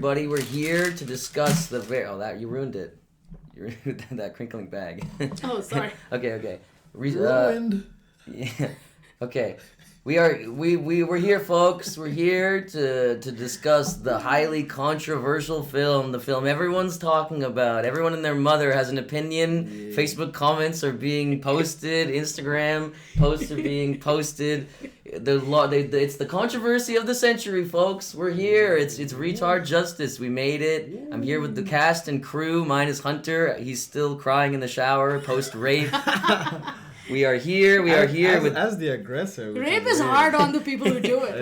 everybody. We're here to discuss the you ruined it. You ruined that crinkling bag. Oh, sorry. Okay. Ruined. Yeah. Okay. We're here, folks. We're here to discuss the highly controversial film, the film everyone's talking about. Everyone and their mother has an opinion. Yeah. Facebook comments are being posted. Instagram posts are being posted. It's the controversy of the century, folks. We're here. It's Retard Justice. We made it. I'm here with the cast and crew. Mine is Hunter. He's still crying in the shower post-rape. We are here as the aggressor. Rape is hard on the people who do it.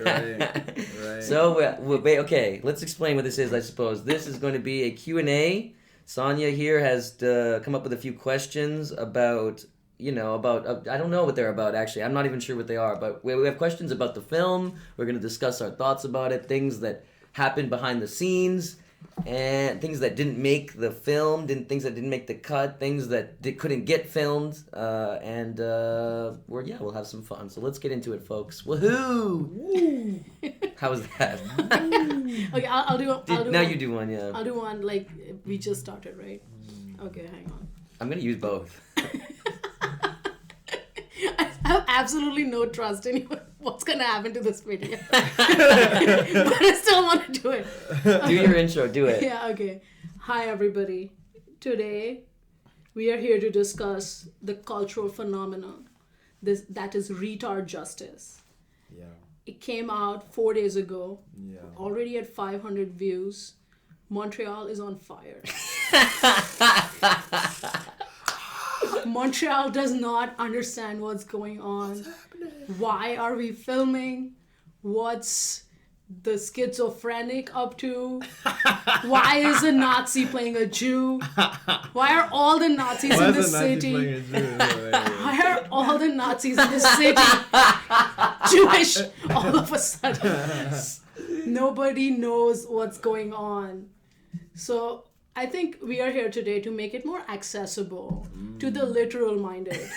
Right. So, okay, let's explain what this is, I suppose. This is going to be a Q&A. Sonia here has come up with a few questions about, I don't know what they're about, actually. I'm not even sure what they are, but we have questions about the film. We're going to discuss our thoughts about it, things that happened behind the scenes, and things that didn't make the film, things that didn't make the cut, things that couldn't get filmed, and we'll have some fun. So let's get into it, folks. Woohoo! How was that? Okay, I'll do now one. You do one, yeah. I'll do one like we just started, right? Okay, hang on. I'm gonna use both. I have absolutely no trust in what's gonna happen to this video, but I still want to do it. Okay. Do your intro. Do it. Yeah. Okay. Hi, everybody. Today, we are here to discuss the cultural phenomenon that is retard justice. Yeah. It came out 4 days ago. Yeah. Already at 500 views. Montreal is on fire. Montreal does not understand what's going on. Why are we filming? What's the schizophrenic up to? Why is a Nazi playing a Jew? Why are all the Nazis in the city? Why are all the Nazis in the city Jewish all of a sudden? Nobody knows what's going on. So I think we are here today to make it more accessible to the literal-minded.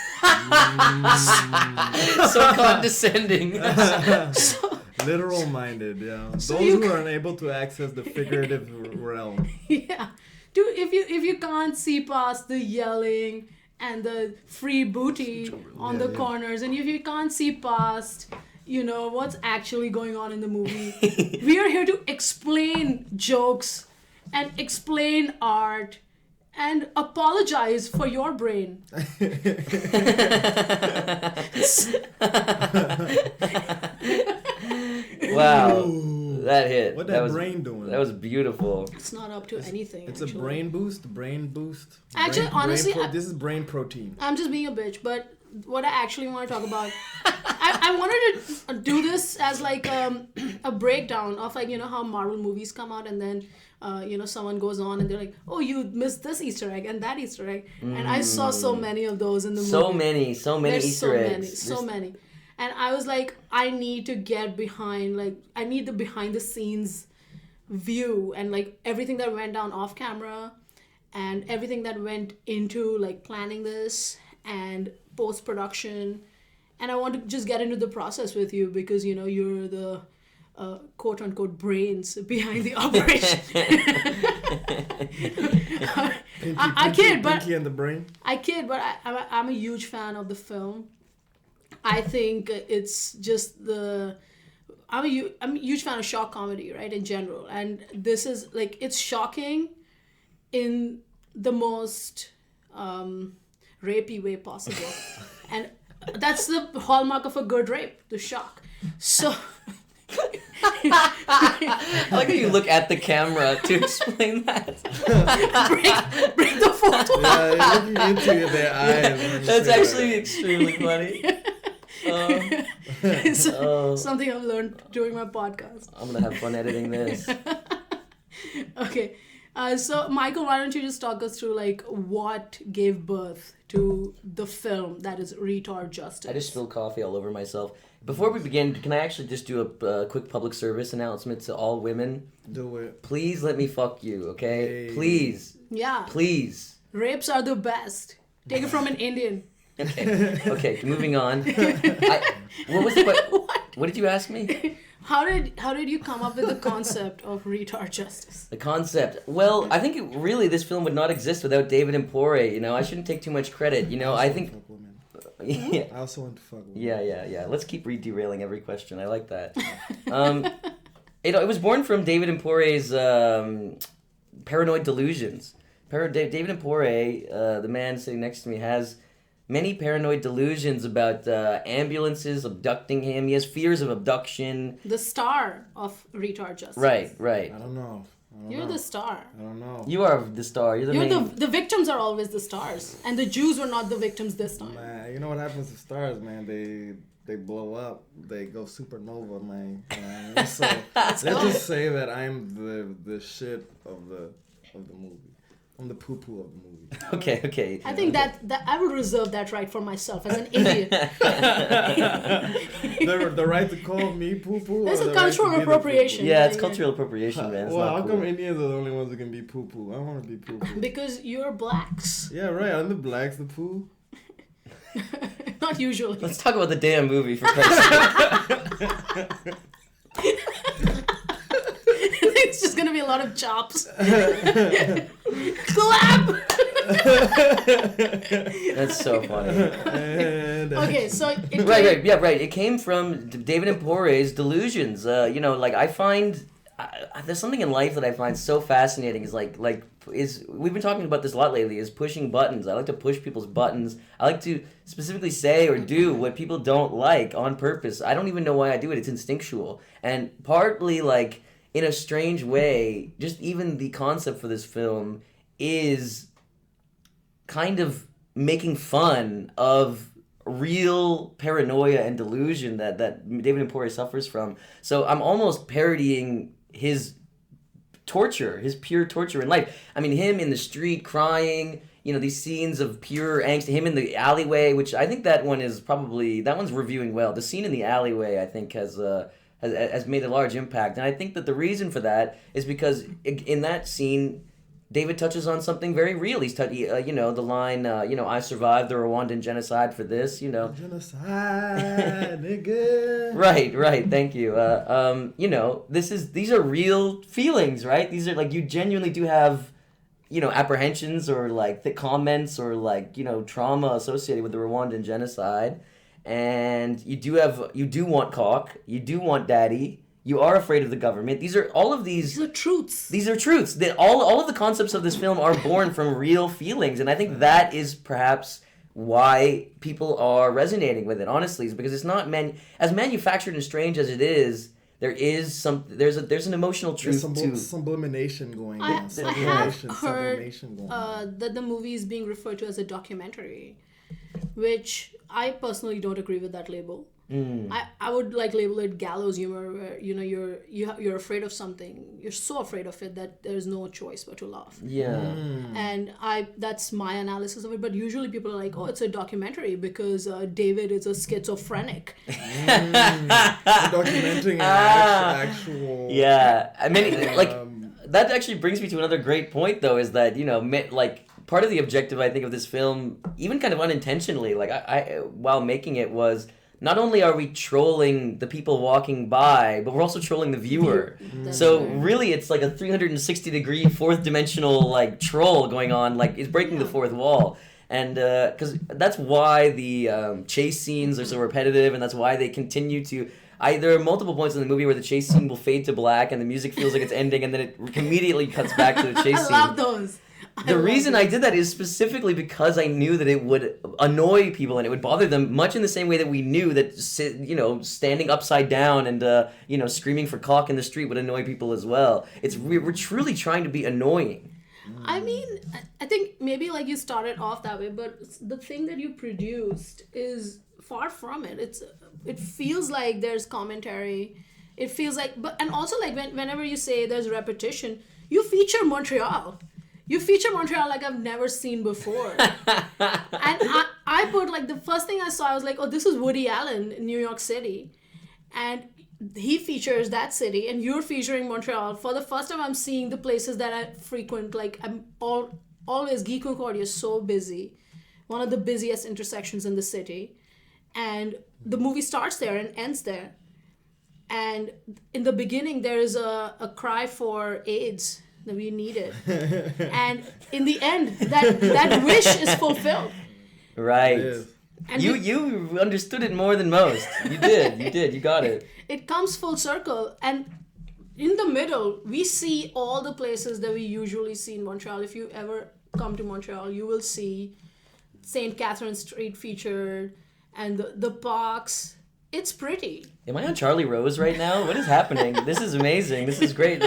So condescending. Literal-minded, yeah. So those who are unable to access the figurative realm. Yeah. If you can't see past the yelling and the free booty on the corners, and if you can't see past, what's actually going on in the movie, we are here to explain jokes and explain art and apologize for your brain. Wow, that hit. What that brain doing? That was beautiful. It's not up to anything. It's actually. A brain boost. Actually, honestly, this is brain protein. I'm just being a bitch, but what I actually want to talk about, I wanted to do this as like a breakdown of how Marvel movies come out and then someone goes on and they're like, oh, you missed this Easter egg and that Easter egg. And I saw so many of those in the movie. So many Easter eggs. So many. And I was like, I need to get behind, I need the behind the scenes view and everything that went down off camera and everything that went into planning this and post-production. And I want to just get into the process with you because, you're the quote-unquote brains behind the operation. I kid, but Pinky and the brain. I kid, but I'm a huge fan of the film. I think it's just I'm a huge fan of shock comedy, right, in general. And this is, it's shocking in the most rapey way possible. And that's the hallmark of a good rape, the shock. So... I like how you look at the camera to explain that. break the fourth wall. Yeah, you're looking into their eyes. That's actually extremely funny. Something I've learned during my podcast. I'm gonna have fun editing this. Okay, so Michael, why don't you just talk us through what gave birth to the film that is Retard Justice? I just spilled coffee all over myself. Before we begin, can I actually just do a quick public service announcement to all women? Do it. Please let me fuck you, okay? Hey. Please. Yeah. Please. Rapes are the best. Take it from an Indian. Okay, moving on. What was the question? What? What did you ask me? How did you come up with the concept of retard justice? The concept. Well, I think this film would not exist without David Empore. You know, I shouldn't take too much credit. You know, I think. Fuck women. Yeah. I also want to fuck women. Yeah. Let's keep derailing every question. I like that. It was born from David Empore's paranoid delusions. David Empore, the man sitting next to me, has many paranoid delusions about ambulances abducting him. He has fears of abduction. The star of retard justice. Right. I don't know. You're the star. I don't know. You are the star. You're the main. The victims are always the stars, and the Jews were not the victims this time. Man, you know what happens to stars, man? They blow up. They go supernova, man. So let's just say that I'm the shit of the movie. I'm the poo-poo of the movie. Okay. I think that I would reserve that right for myself as an idiot. The right to call me poo-poo? It's a cultural appropriation. Yeah, it's cultural appropriation, man. It's Well, not how cool. come Indians are the only ones who can be poo-poo? I want to be poo-poo. Because you're blacks. Yeah, right. Aren't the blacks the poo? Not usually. Let's talk about the damn movie for Christ's sake. It's just gonna be a lot of chops. Clap! That's so funny. Okay, so it Right. It came from David Empore's delusions. I find there's something in life that I find so fascinating. We've been talking about this a lot lately. Is pushing buttons. I like to push people's buttons. I like to specifically say or do what people don't like on purpose. I don't even know why I do it. It's instinctual, and partly in a strange way, just even the concept for this film is kind of making fun of real paranoia and delusion that David Empore suffers from. So I'm almost parodying his torture, his pure torture in life. I mean, him in the street crying, these scenes of pure angst, him in the alleyway, which I think that one's reviewing well. The scene in the alleyway, I think, has made a large impact. And I think that the reason for that is because in that scene, David touches on something very real. He's the line, I survived the Rwandan genocide for this, Genocide, nigga. Right. Thank you. These are real feelings, right? These are you genuinely do have, apprehensions or thick comments or trauma associated with the Rwandan genocide. And you do want cock, you do want daddy, you are afraid of the government. These are truths. These are truths. All of the concepts of this film are born from real feelings, and I think that is perhaps why people are resonating with it. Honestly, is because it's not as manufactured and strange as it is. There's an emotional truth to sublimation going on. I have heard that the movie is being referred to as a documentary, which I personally don't agree with that label. I would label it gallows humor, where you're afraid of something, you're so afraid of it that there's no choice but to laugh. And that's my analysis of it. But usually people are like, oh, it's a documentary because David is a schizophrenic. Documenting actual. Yeah, I mean, that actually brings me to another great point, though, is that part of the objective, I think, of this film, even kind of unintentionally, I while making it, was not only are we trolling the people walking by, but we're also trolling the viewer. So really, it's like a 360-degree, fourth-dimensional troll going on. It's breaking the fourth wall. And because that's why the chase scenes are so repetitive, and that's why they continue to. There are multiple points in the movie where the chase scene will fade to black, and the music feels like it's ending, and then it immediately cuts back to the chase scene. I love those. The reason I did that is specifically because I knew that it would annoy people and it would bother them, much in the same way that we knew that standing upside down and screaming for cock in the street would annoy people as well. We're truly trying to be annoying. I mean, I think maybe you started off that way, but the thing that you produced is far from it. It feels like there's commentary. It feels and also whenever you say there's repetition, you feature Montreal. You feature Montreal like I've never seen before. And I put the first thing I saw, I was like, oh, this is Woody Allen in New York City. And he features that city and you're featuring Montreal. For the first time, I'm seeing the places that I frequent. I'm always, Guy Concordia is so busy. One of the busiest intersections in the city. And the movie starts there and ends there. And in the beginning, there is a cry for AIDS that we needed. And in the end, that wish is fulfilled. Right. Yes. And You understood it more than most. You did. You got it. it comes full circle. And in the middle, we see all the places that we usually see in Montreal. If you ever come to Montreal, you will see St. Catherine Street featured and the parks. It's pretty. Am I on Charlie Rose right now? What is happening? This is amazing. This is great.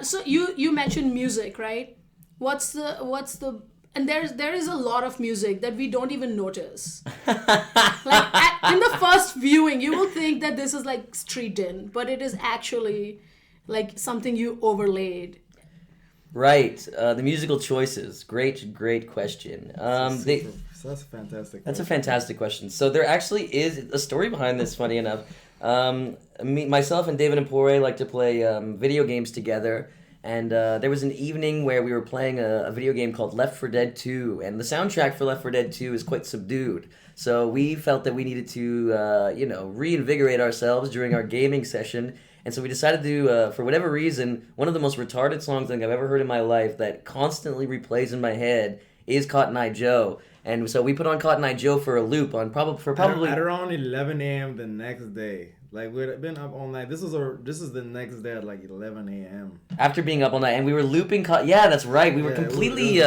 So you mentioned music, right? What's the and there is a lot of music that we don't even notice. In the first viewing, you will think that this is like street din, but it is actually like something you overlaid. Right. The musical choices. Great question. That's fantastic. That's a fantastic question. So there actually is a story behind this, funny enough. Myself and David and Pore like to play video games together. And there was an evening where we were playing a video game called Left 4 Dead 2. And the soundtrack for Left 4 Dead 2 is quite subdued. So we felt that we needed to, reinvigorate ourselves during our gaming session. And so we decided to, for whatever reason, one of the most retarded songs I think I've ever heard in my life that constantly replays in my head is Cotton Eye Joe. And so we put on Cotton Eye Joe for a loop on probably at around 11 a.m. the next day. Like we'd been up all night. This is the next day at like 11 a.m. After being up all night, and we were looping. Yeah, that's right. We were completely.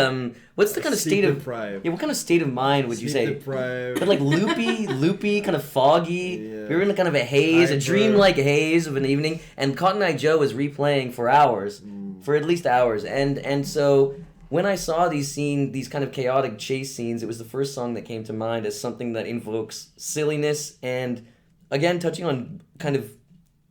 What's the kind of state of? Deprived. Yeah, what kind of state of mind would you say? Deprived. But like loopy, kind of foggy. Yeah. We were in a kind of a haze, a dreamlike haze of an evening, and Cotton Eye Joe was replaying for hours, for at least hours, and so. When I saw these kind of chaotic chase scenes, it was the first song that came to mind as something that invokes silliness and, again, touching on kind of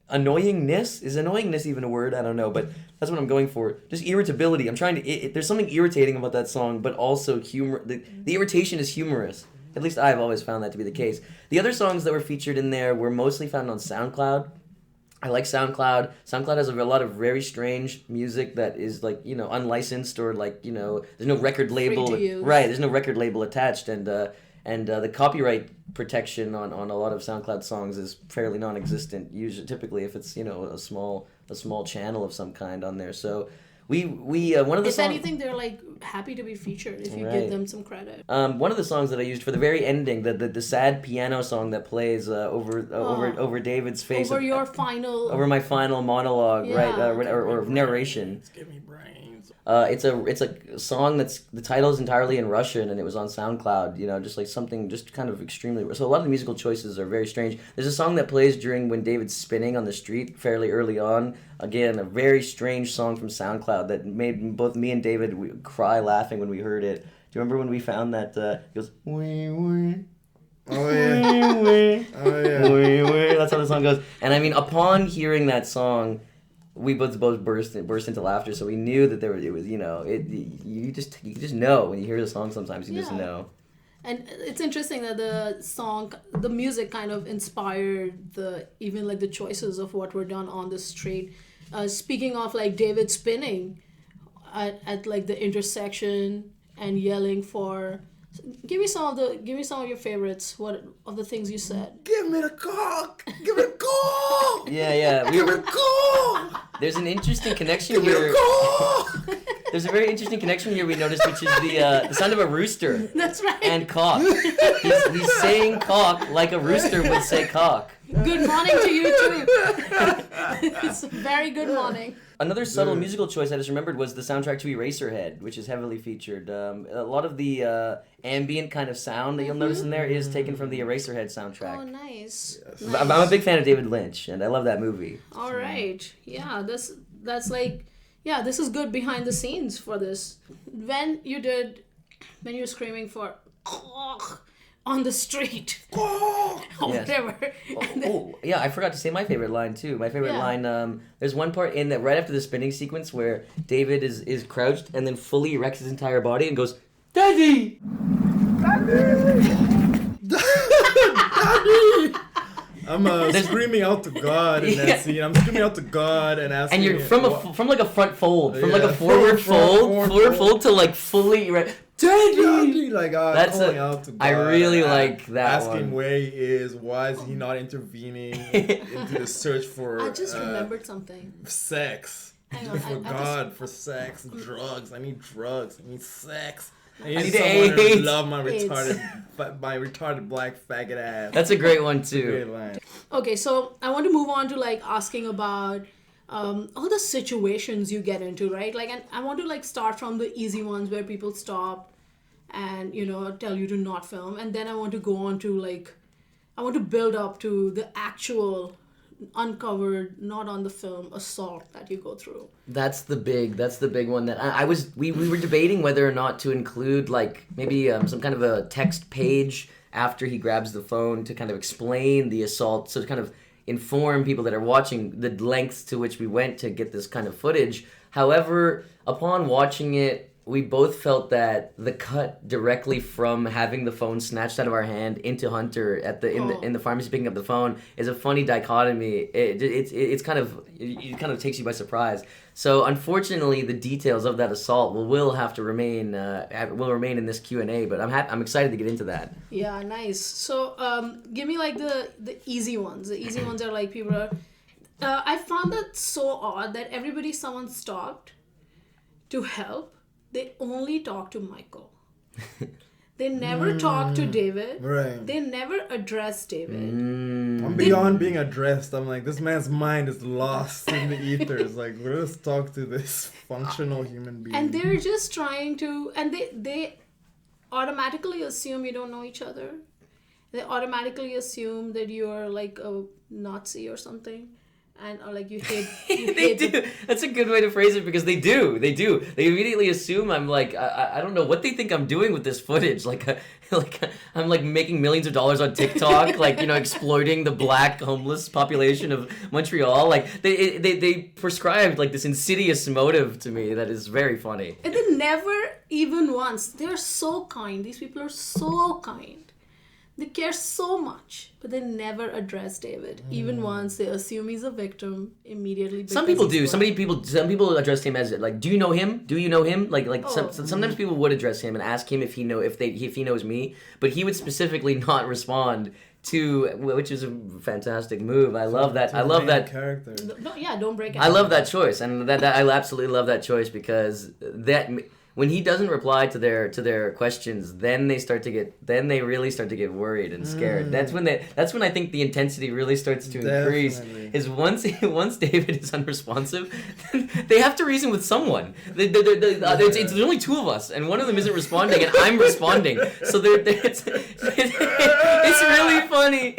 annoyingness. Is annoyingness even a word? I don't know, but that's what I'm going for. Just irritability. I'm trying to. There's something irritating about that song, but also humor. The irritation is humorous. At least I've always found that to be the case. The other songs that were featured in there were mostly found on SoundCloud. I like SoundCloud. SoundCloud has a lot of very strange music that is like, unlicensed or like, there's no record label. Free to use. Right, there's no record label attached and the copyright protection on a lot of SoundCloud songs is fairly non-existent. Usually, typically if it's, a small channel of some kind on there. So we one of the If songs, anything, they're like happy to be featured if you Right. give them some credit. one of the songs that I used for the very ending, the sad piano song that plays over David's face, Over your final. over my final monologue, Yeah. right, or narration. Give me brains. It's a song that's the title is entirely in Russian and it was on SoundCloud. Just like something just kind of extremely. So a lot of the musical choices are very strange. There's a song that plays during when David's spinning on the street fairly early on. Again, a very strange song from SoundCloud that made both me and David cry laughing when we heard it. Do you remember when we found that it goes wee wee? Oh yeah. Wee, Oh yeah. wee, wee. That's how the song goes. And I mean, upon hearing that song, we both burst into laughter. So we knew that you just know when you hear the song. Sometimes you just Yeah. know. And it's interesting that the music kind of inspired even like the choices of what were done on the street. Speaking of like David spinning at like the intersection and yelling for, give me some of your favorites. What of the things you said? Give me the cock. Give me the cock. Yeah. Give me the cock. There's an interesting connection Give me here. the cock. There's a very interesting connection here we noticed, which is the sound of a rooster That's right. and cock. He's saying cock like a rooster would say cock. Good morning to you too. It's a very good morning. Another subtle musical choice I just remembered was the soundtrack to Eraserhead, which is heavily featured. A lot of the ambient kind of sound that you'll notice in there is taken from the Eraserhead soundtrack. Oh, nice. Yes. I'm a big fan of David Lynch, and I love that movie. All right. Yeah, that's like, yeah, this is good behind the scenes for this. When you were screaming for on the street or Yes. whatever. Yeah, I forgot to say my favorite line too. My favorite Yeah. line, there's one part in that right after the spinning sequence where David is crouched and then fully erects his entire body and goes, "Daddy!" Daddy. I'm screaming out to God in that scene. I'm screaming out to God and asking. And you're from like a front fold, from like a forward fold to like fully Daddy! Like That's calling out to God. I really like that asking one. where he is. Why is he not intervening into the search for? I just remembered something. Sex. Hang on, For God, for sex, drugs. I need drugs. I need sex. I need need someone to AIDS. love my AIDS. retarded black faggot ass. That's a great one Great too. line. Okay, so I want to move on to like asking about all the situations you get into, right? Like, and I want to like start from the easy ones where people stop and tell you to not film, and then I want to go on to like I want to build up to the actual uncovered, not on the film, assault that you go through. That's the big one that we were debating whether or not to include like maybe some kind of a text page after he grabs the phone to kind of explain the assault, so to kind of inform people that are watching the lengths to which we went to get this kind of footage. However, upon watching it, we both felt that the cut directly from having the phone snatched out of our hand into Hunter in the pharmacy picking up the phone is a funny dichotomy. It kind of takes you by surprise. So unfortunately, the details of that assault will have to remain in this Q&A. But I'm excited to get into that. Yeah, nice. So give me like the easy ones. The easy ones are like people are. I found that so odd that someone stopped to help. They only talk to Michael. They never talk to David. Right. They never address David. I'm beyond being addressed. I'm like, this man's mind is lost in the ethers. Like, let's talk to this functional human being. And they're just trying to, and they automatically assume you don't know each other. They automatically assume that you're like a Nazi or something. And or like you hate They do. That's a good way to phrase it, because they do. They immediately assume I'm like I don't know what they think I'm doing with this footage. Like I'm like making millions of dollars on TikTok, like exploiting the black homeless population of Montreal. Like they prescribed like this insidious motive to me that is very funny. And they never even once. They're so kind. These people are so kind. They care so much, but they never address David. Even once, they assume he's a victim immediately. Some people do. Some people address him as like, "Do you know him? Do you know him?" Sometimes people would address him and ask him if he knows me, but he would specifically not respond to, which is a fantastic move. I love that. I love that character. No, yeah, don't break it. I love that choice, and that I absolutely love that choice, because that. When he doesn't reply to their questions, then they really start to get worried and scared. That's when I think the intensity really starts to increase. Is once David is unresponsive, they have to reason with someone. There's only two of us, and one of them isn't responding, and I'm responding. So it's really funny.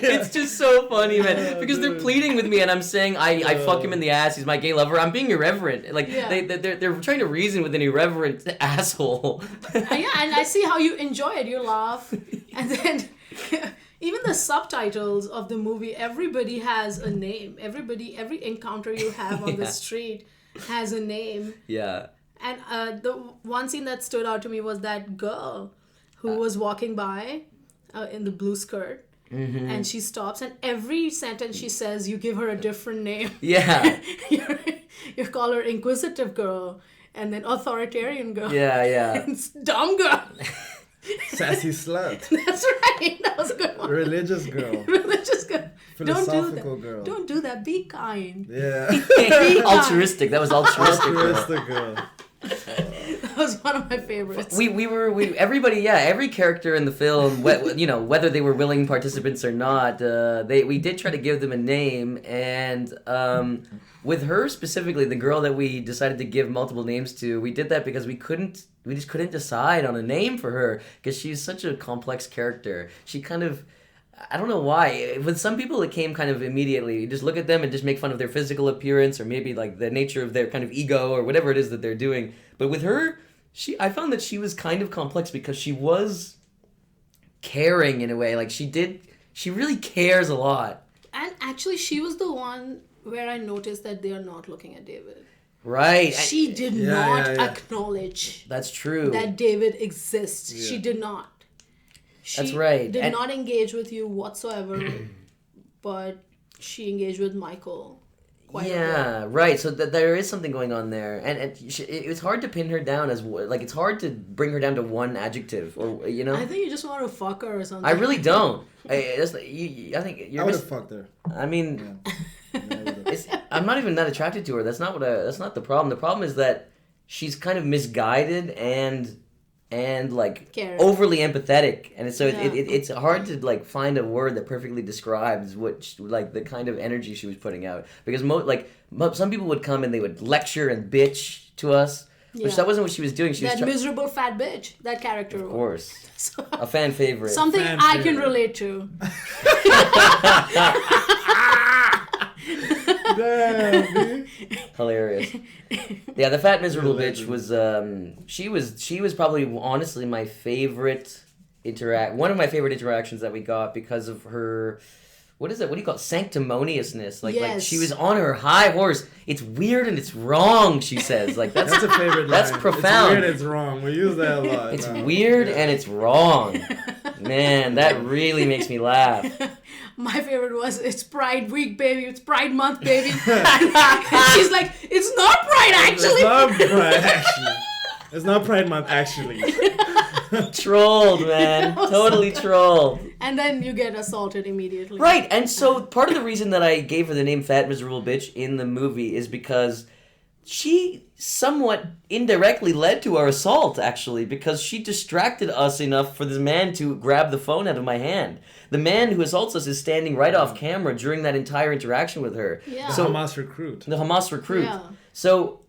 It's just so funny, man, because they're pleading with me, and I'm saying I fuck him in the ass. He's my gay lover. I'm being irreverent. Like they're trying to reason with an irreverent asshole. Yeah, and I see how you enjoy it. You laugh, and then even the subtitles of the movie. Everybody has a name. Every encounter you have on the street has a name. Yeah. And the one scene that stood out to me was that girl who was walking by in the blue skirt. Mm-hmm. And she stops, and every sentence she says, you give her a different name. Yeah. you call her inquisitive girl, and then authoritarian girl. Yeah. And dumb girl. Sassy slut. That's right. That was a good one. Religious girl. Philosophical girl. Don't do that. Be kind. Yeah. Altruistic. That was altruistic girl. That was one of my favorites. Every character in the film, whether they were willing participants or not, we did try to give them a name, and with her specifically, the girl that we decided to give multiple names to, we did that because we just couldn't decide on a name for her, because she's such a complex character. She kind of, I don't know why. With some people, it came kind of immediately. You just look at them and just make fun of their physical appearance, or maybe like the nature of their kind of ego, or whatever it is that they're doing. But with her, I found that she was kind of complex because she was caring in a way. Like she really cares a lot. And actually, she was the one where I noticed that they are not looking at David. Right. She did not acknowledge. That's true. That David exists. Yeah. She did not. She That's right. did And- not engage with you whatsoever, but she engaged with Michael quite a bit. Yeah, right. So there is something going on there, and it's hard to pin her down as like it's hard to bring her down to one adjective, or you know. I think you just want to fuck her or something. I really don't. I think I you're. would have fucked her. I mean, Yeah. Yeah, I would've. I'm not even that attracted to her. That's not That's not the problem. The problem is that she's kind of misguided and like Caring. overly empathetic, and so Yeah. it's hard to like find a word that perfectly describes like the kind of energy she was putting out, because some people would come and they would lecture and bitch to us, which Yeah. that wasn't what she was doing. She That was miserable fat bitch, that character. of course So, a fan favorite. something Fan I can favorite. relate to. Damn, dude. Hilarious. Yeah, the fat miserable You're a bitch legend. was she was probably honestly my favorite one of my favorite interactions that we got, because of her, what is it? What do you call it? Sanctimoniousness. Like Yes. she was on her high horse. It's weird and it's wrong, she says. Like that's That's a favorite That's line. profound. It's weird, it's wrong. We use that a lot. it's No. weird Yeah. and it's wrong. Man, that really makes me laugh. My favorite was, it's Pride Week, baby. It's Pride Month, baby. And she's like, it's not Pride, actually. It's not Pride, actually. It's not Pride Month, actually. Trolled, man. That was Totally so trolled. And then you get assaulted immediately. Right, and so part of the reason that I gave her the name Fat Miserable Bitch in the movie is because she somewhat indirectly led to our assault, actually, because she distracted us enough for this man to grab the phone out of my hand. The man who assaults us is standing right off camera during that entire interaction with her. Yeah. So So Hamas recruit. the Hamas recruit. Yeah. So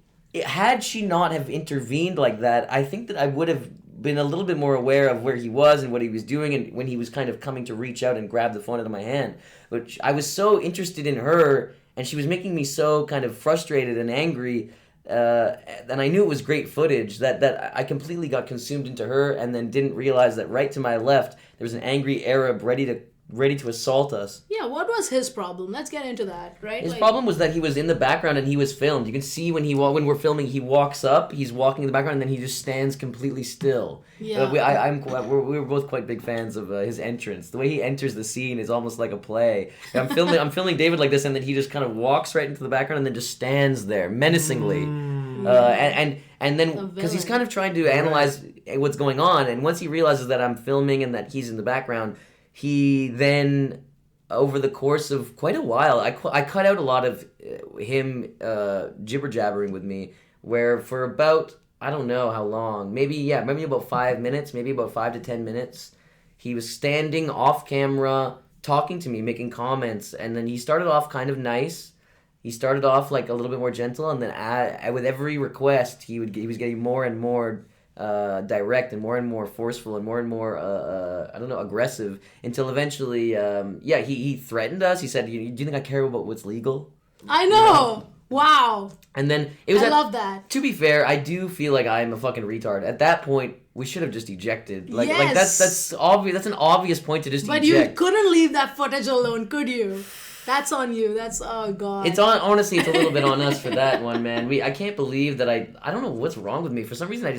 had she not have intervened like that, I think that I would have been a little bit more aware of where he was and what he was doing, and when he was kind of coming to reach out and grab the phone out of my hand. But I was so interested in her, and she was making me so kind of frustrated and angry, and I knew it was great footage, that I completely got consumed into her, and then didn't realize that right to my left there was an angry Arab ready to assault us. Yeah, what was his problem? Let's get into that, right? His Like, problem was that he was in the background and he was filmed. You can see when we're filming, he walks up, he's walking in the background, and then he just stands completely still. Yeah. We're both quite big fans of his entrance. The way he enters the scene is almost like a play. I'm filming David like this, and then he just kind of walks right into the background and then just stands there menacingly. And then A because he's villain. kind of trying to analyze what's going on, and once he realizes that I'm filming and that he's in the background, he then, over the course of quite a while, I cut out a lot of him jibber jabbering with me, where for about, I don't know how long, maybe about 5 minutes, maybe about 5 to 10 minutes, he was standing off camera talking to me, making comments, and then he started off kind of nice. He started off like a little bit more gentle, and then with every request, he was getting more and more direct and more forceful and more I don't know, aggressive, until eventually he threatened us. He said, do you think I care about what's legal? I know. Wow. And then it was I love that. To be fair, I do feel like I'm a fucking retard. At that point, we should have just ejected. Like Yes. that's obvious. That's an obvious point to just But you eject. couldn't leave that footage alone, could you? That's on you. That's, oh god. It's honestly, it's a little bit on us for that one, man. I can't believe that I don't know what's wrong with me. For some reason, I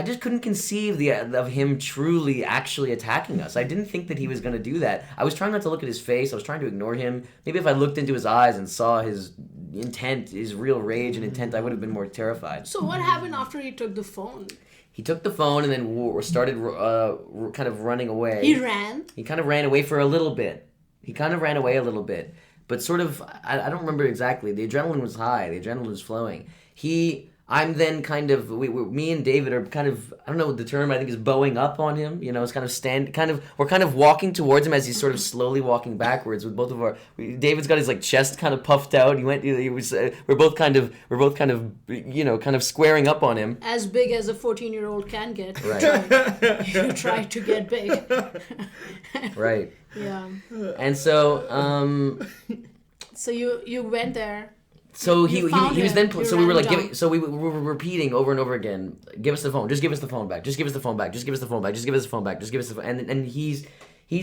just couldn't conceive of him truly actually attacking us. I didn't think that he was going to do that. I was trying not to look at his face. I was trying to ignore him. Maybe if I looked into his eyes and saw his intent, his real rage and intent, I would have been more terrified. So what happened after he took the phone? He took the phone and then started kind of running away. He ran? He kind of ran away for a little bit. But sort of, I don't remember exactly. The adrenaline was high. The adrenaline was flowing. I'm then kind of, me and David are kind of, I don't know what the term I think is, bowing up on him. You know, it's kind of we're kind of walking towards him as he's sort of slowly walking backwards with both of David's got his like chest kind of puffed out. We're both kind of, you know, kind of squaring up on him. As big as a 14-year-old can get. Right. You try to get big. Right. Yeah. And so, So you went there. So You he found was him. then You so we were ran like down. we were repeating over and over again, give us the phone, just give us the phone back, just give us the phone back, just give us the phone back, just give us the phone back, just give us the phone. And he's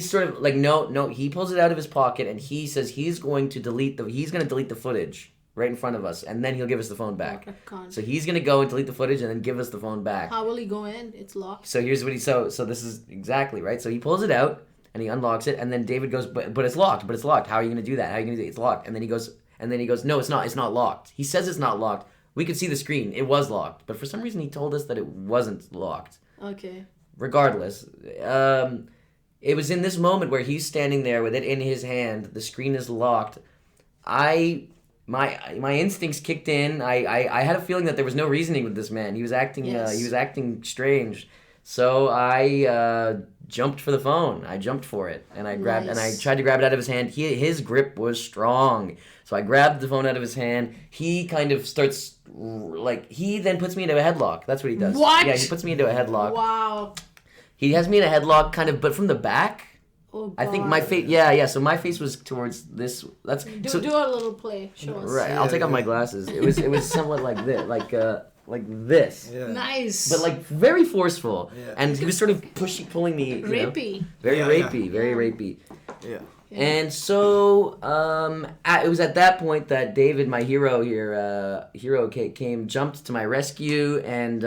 sort of like no, he pulls it out of his pocket and he says he's going to delete the footage, right in front of us, and then he'll give us the phone back. What a cunt. So he's gonna go and delete the footage and then give us the phone back. How will he go in? It's locked. So here's what so this is exactly right. So he pulls it out and he unlocks it, and then David goes, but it's locked. But it's locked. How are you gonna do that? How are you gonna do it? It's locked. And then he goes, no, it's not. It's not locked. He says it's not locked. We could see the screen. It was locked, but for some reason he told us that it wasn't locked. Okay. Regardless, it was in this moment where he's standing there with it in his hand. The screen is locked. My instincts kicked in. I had a feeling that there was no reasoning with this man. He was acting Yes. he was acting strange. So I jumped for the phone. I jumped for it and I grabbed and I Nice. tried to grab it out of his hand. His grip was strong. So I grabbed the phone out of his hand. He kind of starts he then puts me into a headlock. That's what he does. What? Yeah, he puts me into a headlock. Wow. He has me in a headlock kind of but from the back. Oh, God. I think my face yeah, so my face was towards this. That's so Do a little play. Show us. right. I'll take off my glasses. It was somewhat like this, like this. Yeah. Nice. But like very forceful, Yeah. and he was sort of pulling me, you know, Rapey. very Yeah, rapey, very rapey. Yeah. And so, it was at that point that David, my hero here, jumped to my rescue, and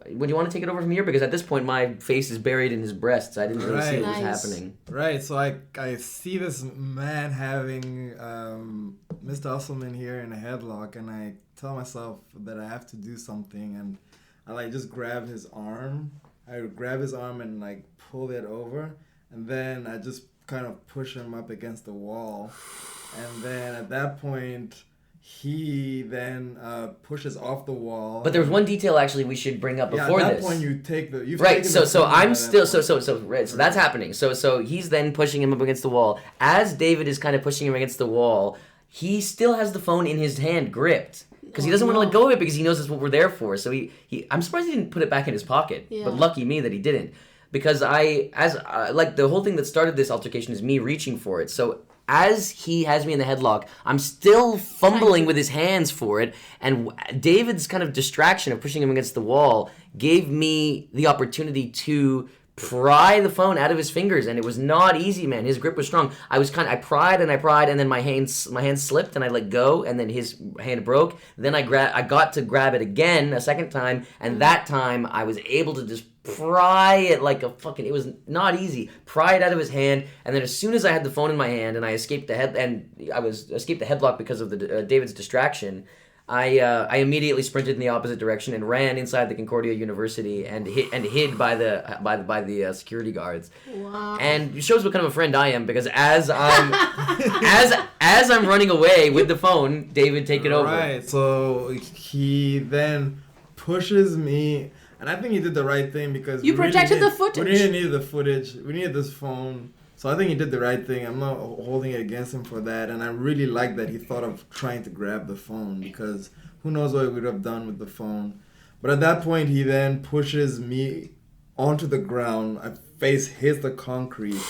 would you want to take it over from here? Because at this point, my face is buried in his breasts. I didn't really see what was Nice. happening. Right, so I see this man having Mr. Usselman here in a headlock, and I tell myself that I have to do something, and I just grab his arm. I grab his arm and pull it over, and then I just kind of push him up against the wall, and then at that point he then pushes off the wall. But there was one detail actually we should bring up before at that this. point you take the Right, so I'm still so that's happening. So he's then pushing him up against the wall. As David is kind of pushing him against the wall, he still has the phone in his hand gripped because he doesn't want to let go of it because he knows that's what we're there for. So he I'm surprised he didn't put it back in his pocket. Yeah. But lucky me that he didn't, because the whole thing that started this altercation is me reaching for it. So as he has me in the headlock, I'm still fumbling with his hands for it, and David's kind of distraction of pushing him against the wall gave me the opportunity to pry the phone out of his fingers, and it was not easy, man. His grip was strong. I pried, and then my hand slipped, and I let go, and then his hand broke. Then I got to grab it again a second time, and that time I was able to just pry it like a fucking. It was not easy. Pry it out of his hand, and then as soon as I had the phone in my hand, and I escaped the headlock because of the David's distraction. I immediately sprinted in the opposite direction and ran inside the Concordia University and hid by the security guards. Wow. And it shows what kind of a friend I am, because as I'm as I'm running away with the phone, David, take it over. Right. So he then pushes me, and I think he did the right thing because You protected the footage. We didn't need the footage. We needed this phone. So I think he did the right thing. I'm not holding it against him for that. And I really like that he thought of trying to grab the phone, because who knows what he would have done with the phone. But at that point, he then pushes me onto the ground. My face hits the concrete.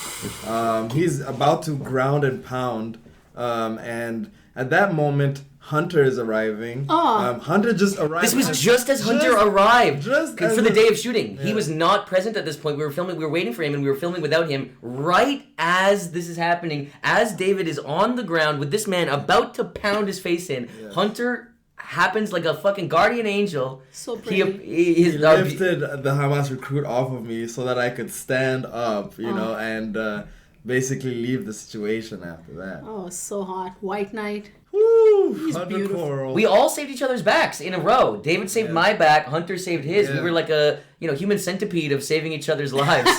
He's about to ground and pound. And at that moment, Hunter is arriving. Oh. Hunter just arrived. This was just as Hunter arrived just for as the the- day of shooting. He Yeah. was not present at this point. We were waiting for him, and we were filming without him. Right as this is happening, as David is on the ground with this man about to pound his face in, Hunter happens like a fucking guardian angel. So He pretty. He lifted the Hamas recruit off of me so that I could stand up, and basically leave the situation after that. Oh, so hot. White Knight. Woo! He's Hunter beautiful. Coral. We all saved each other's backs in a row. David saved my back. Hunter saved his. We Yeah. were like a human centipede of saving each other's lives.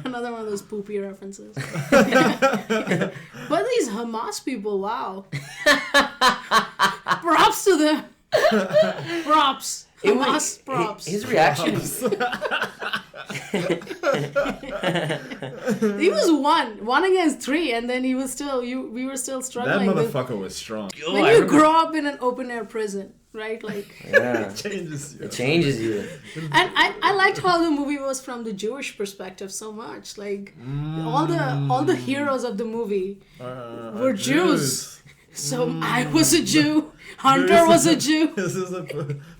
Another one of those poopy references. But these Hamas people, wow. Props to them. Props. Hamas props. His reaction. He was one against three, and then he was still. We were still that struggling. motherfucker was strong. When you grow up in an open air prison, right? Like, Yeah. Changes you. It changes you. and I liked how the movie was from the Jewish perspective so much. Like all the heroes of the movie were Jews. So I was a Jew. Hunter was a Jew. Is this a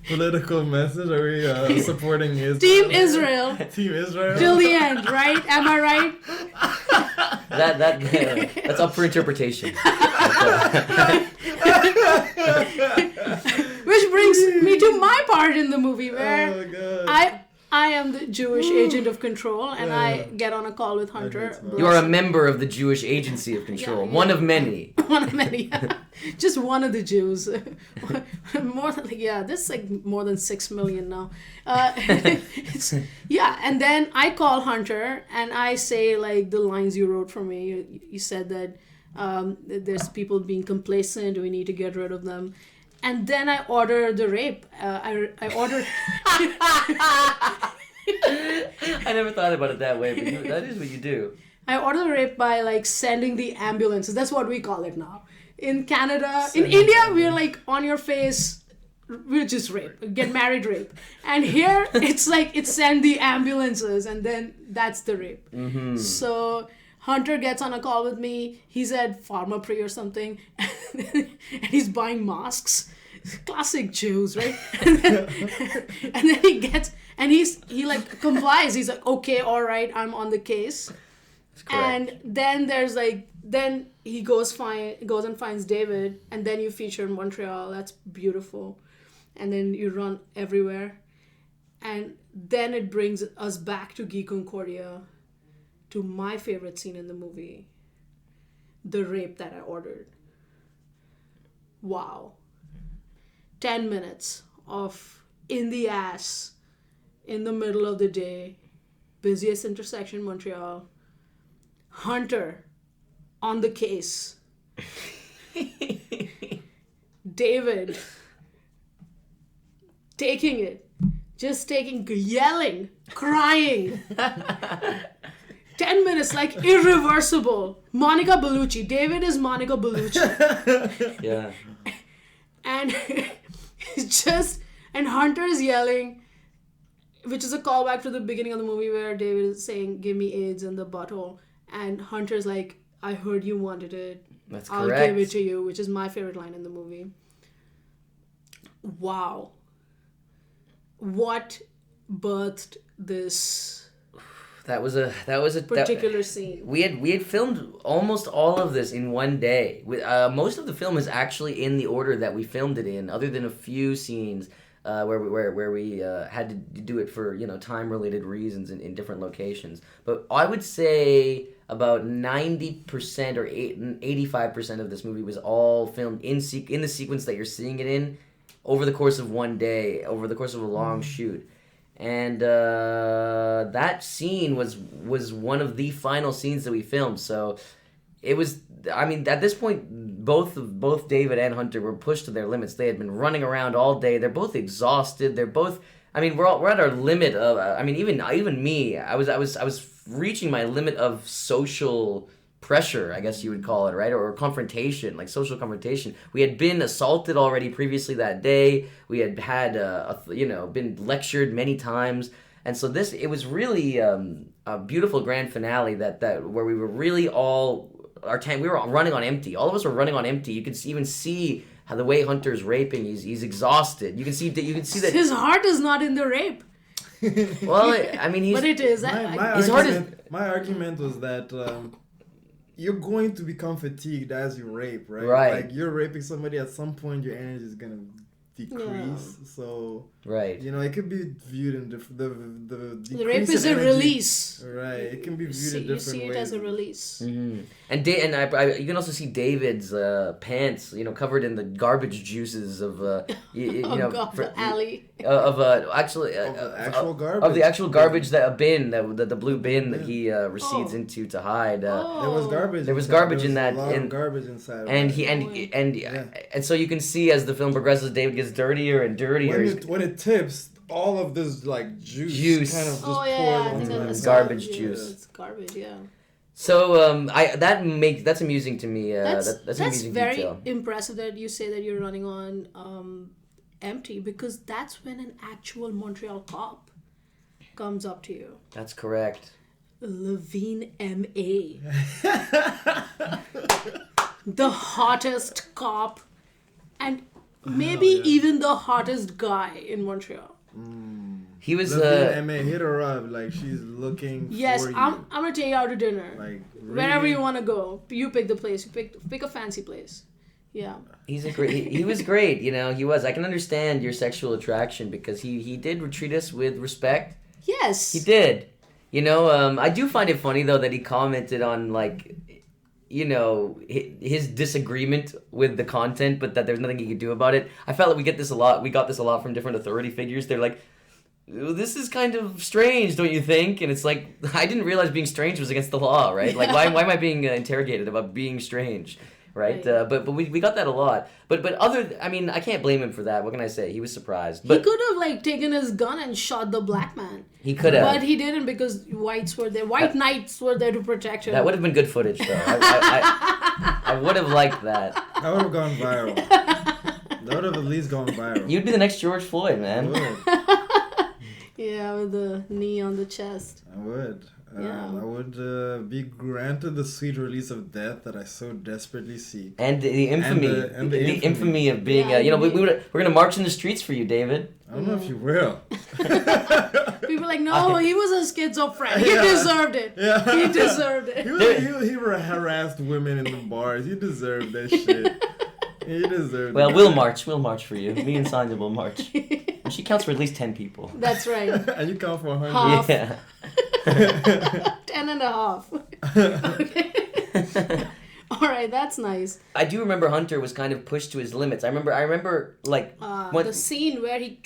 political message? Are we supporting Israel? Team Israel. Team Israel? Till the end, right? Am I right? That's up for interpretation. Which brings me to my part in the movie where Oh my God. I am the Jewish agent of control, and I get on a call with Hunter. You are a member of the Jewish Agency of Control, Yeah. one of many. One of many. Just one of the Jews. More than, this is like more than 6 million now. And then I call Hunter and I say like the lines you wrote for me. You said that there's people being complacent, we need to get rid of them. And then I order the rape. I ordered. I never thought about it that way, but that is what you do. I order the rape by like sending the ambulances. That's what we call it now. In Canada, in India, we're like on your face. We're just rape, get married rape. And here, it's like it's send the ambulances, and then that's the rape. Mm-hmm. So Hunter gets on a call with me. He's at Pharmaprix or something, and he's buying masks. Classic Jews, right? and then he gets, and he like complies. He's like, okay, all right, I'm on the case. And then there's like, then he goes and finds David, and then you feature in Montreal. That's beautiful. And then you run everywhere. And then it brings us back to Guy Concordia, to my favorite scene in the movie, the rape that I ordered. Wow. 10 minutes of in the ass, in the middle of the day, busiest intersection in Montreal. Hunter on the case. David taking it, yelling, crying. 10 minutes, like irreversible. Monica Bellucci. David is Monica Bellucci. Yeah. And it's just, and Hunter is yelling, which is a callback to the beginning of the movie where David is saying, give me AIDS in the butthole. And Hunter's like, I heard you wanted it. That's I'll correct. give it to you, which is my favorite line in the movie. Wow. What birthed this That was a particular scene? We had filmed almost all of this in one day. Most of the film is actually in the order that we filmed it in, other than a few scenes where we had to do it for time related reasons in different locations. But I would say about 90% or 85% of this movie was all filmed in the sequence that you're seeing it in, over the course of one day, over the course of a long shoot. And that scene was one of the final scenes that we filmed. So it was, I mean, at this point, both David and Hunter were pushed to their limits. They had been running around all day. They're both exhausted. They're both, I mean, we're at our limit of, I mean, even me, I was reaching my limit of social pressure, I guess you would call it, right? Or confrontation, like social confrontation. We had been assaulted already previously that day. We had been lectured many times. And so it was really a beautiful grand finale that where we were really we were running on empty. All of us were running on empty. You could even see how the way Hunter's raping, he's exhausted. You can see that his heart is not in the rape. Well, I mean, but it is. My argument was that you're going to become fatigued as you rape, right? Right. Like you're raping somebody, at some point your energy is gonna decrease. Yeah. So right. It could be viewed in different. The rape is a release. Right. It can be viewed in different ways. You see it as a release. Mm-hmm. And you can also see David's pants, covered in the garbage juices of the alley of garbage. Of the actual garbage bin the blue bin that he recedes into to hide. There was garbage. There was garbage in that. Garbage inside. And and so you can see as the film progresses, David gets dirtier and dirtier. When it tips, all of this like juice kind of just pours onto it's garbage juice. It's garbage, yeah. So that's amusing to me. That's amusing very detail. Impressive that you say that you're running on empty, because that's when an actual Montreal cop comes up to you. That's correct. Levine M.A. the hottest cop, and maybe even the hottest guy in Montreal. He was and man, hit her up like she's looking. Yes, for you. I'm gonna take you out to dinner. Like Wherever you want to go, you pick the place. You pick a fancy place. Yeah. He's a great. He was great. You know, he was. I can understand your sexual attraction because he did treat us with respect. Yes. He did. You know, I do find it funny though that he commented on like, you know, his disagreement with the content, but that there's nothing he could do about it. I felt like we got this a lot from different authority figures. They're like, this is kind of strange, don't you think? And it's like, I didn't realize being strange was against the law, right? Like, why am I being interrogated about being strange, right? But we got that a lot. But I mean, I can't blame him for that. What can I say? He was surprised. But he could have like taken his gun and shot the black man. He could have. But he didn't because whites were there. White knights were there to protect him. That would have been good footage, though. I would have liked that. That would have gone viral. That would have at least gone viral. You'd be the next George Floyd, man. Yeah, with the knee on the chest. I would. Yeah. I would be granted the sweet release of death that I so desperately seek. And the infamy, And the the infamy of being, Yeah, we're gonna march in the streets for you, David. I don't know if you will. People are like, no, he was a schizophrenic. He deserved it. Yeah. He deserved it. He harassed women in the bars. He deserved that shit. He deserved Well, it. we'll march for you. Me and Sonia will march. And she counts for at least 10 people. That's right. And you count for 100. Half. Yeah. 10 and a half. Okay. All right, that's nice. I do remember Hunter was kind of pushed to his limits. I remember like when, The scene where he